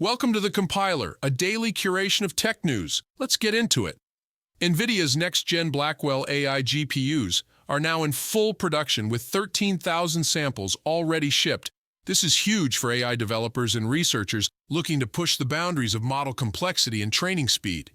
Welcome to the Compiler, a daily curation of tech news. Let's get into it. NVIDIA's next-gen Blackwell AI GPUs are now in full production with 13,000 samples already shipped. This is huge for AI developers and researchers looking to push the boundaries of model complexity and training speed.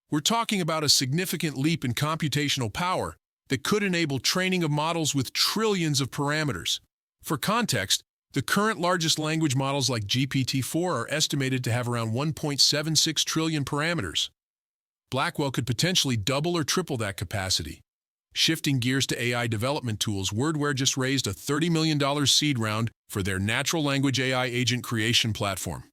We're talking about a significant leap in computational power that could enable training of models with trillions of parameters. For context, the current largest language models like GPT-4 are estimated to have around 1.76 trillion parameters. Blackwell could potentially double or triple that capacity. Shifting gears to AI development tools, Wordware just raised a $30 million seed round for their natural language AI agent creation platform.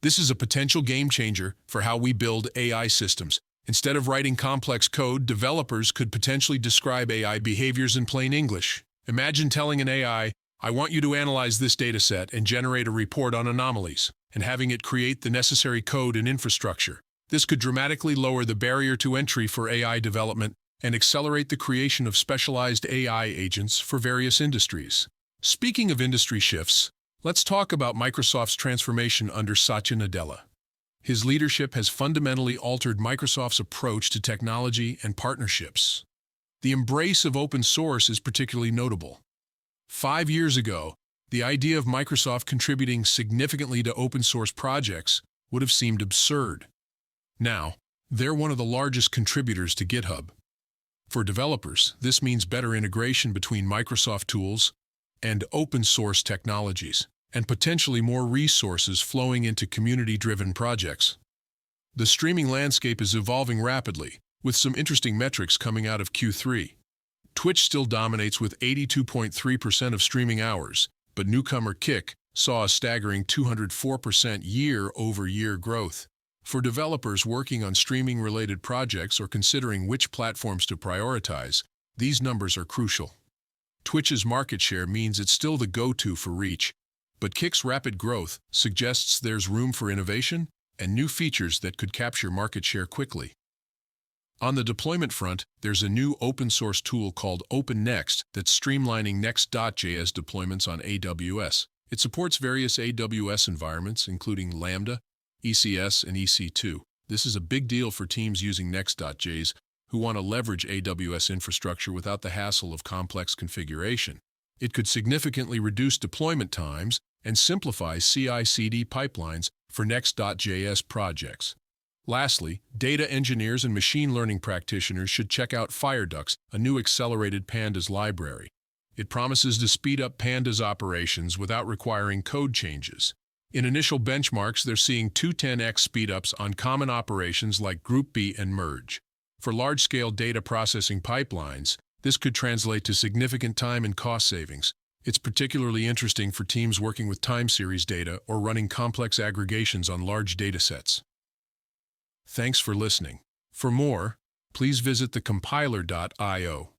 This is a potential game changer for how we build AI systems. Instead of writing complex code, developers could potentially describe AI behaviors in plain English. Imagine telling an AI, "I want you to analyze this dataset and generate a report on anomalies," and having it create the necessary code and infrastructure. This could dramatically lower the barrier to entry for AI development and accelerate the creation of specialized AI agents for various industries. Speaking of industry shifts, let's talk about Microsoft's transformation under Satya Nadella. His leadership has fundamentally altered Microsoft's approach to technology and partnerships. The embrace of open source is particularly notable. 5 years ago, the idea of Microsoft contributing significantly to open source projects would have seemed absurd. Now, they're one of the largest contributors to GitHub. For developers, this means better integration between Microsoft tools and open source technologies, and potentially more resources flowing into community-driven projects. The streaming landscape is evolving rapidly, with some interesting metrics coming out of Q3. Twitch still dominates with 82.3% of streaming hours, but newcomer Kick saw a staggering 204% year-over-year growth. For developers working on streaming-related projects or considering which platforms to prioritize, these numbers are crucial. Twitch's market share means it's still the go-to for reach, but Kick's rapid growth suggests there's room for innovation and new features that could capture market share quickly. On the deployment front, there's a new open-source tool called OpenNext that's streamlining Next.js deployments on AWS. It supports various AWS environments, including Lambda, ECS, and EC2. This is a big deal for teams using Next.js who want to leverage AWS infrastructure without the hassle of complex configuration. It could significantly reduce deployment times and simplify CI/CD pipelines for Next.js projects. Lastly, data engineers and machine learning practitioners should check out FireDux, a new accelerated Pandas library. It promises to speed up Pandas operations without requiring code changes. In initial benchmarks, they're seeing 210x speedups on common operations like Group B and Merge. For large-scale data processing pipelines, this could translate to significant time and cost savings. It's particularly interesting for teams working with time series data or running complex aggregations on large datasets. Thanks for listening. For more, please visit thecompiler.io.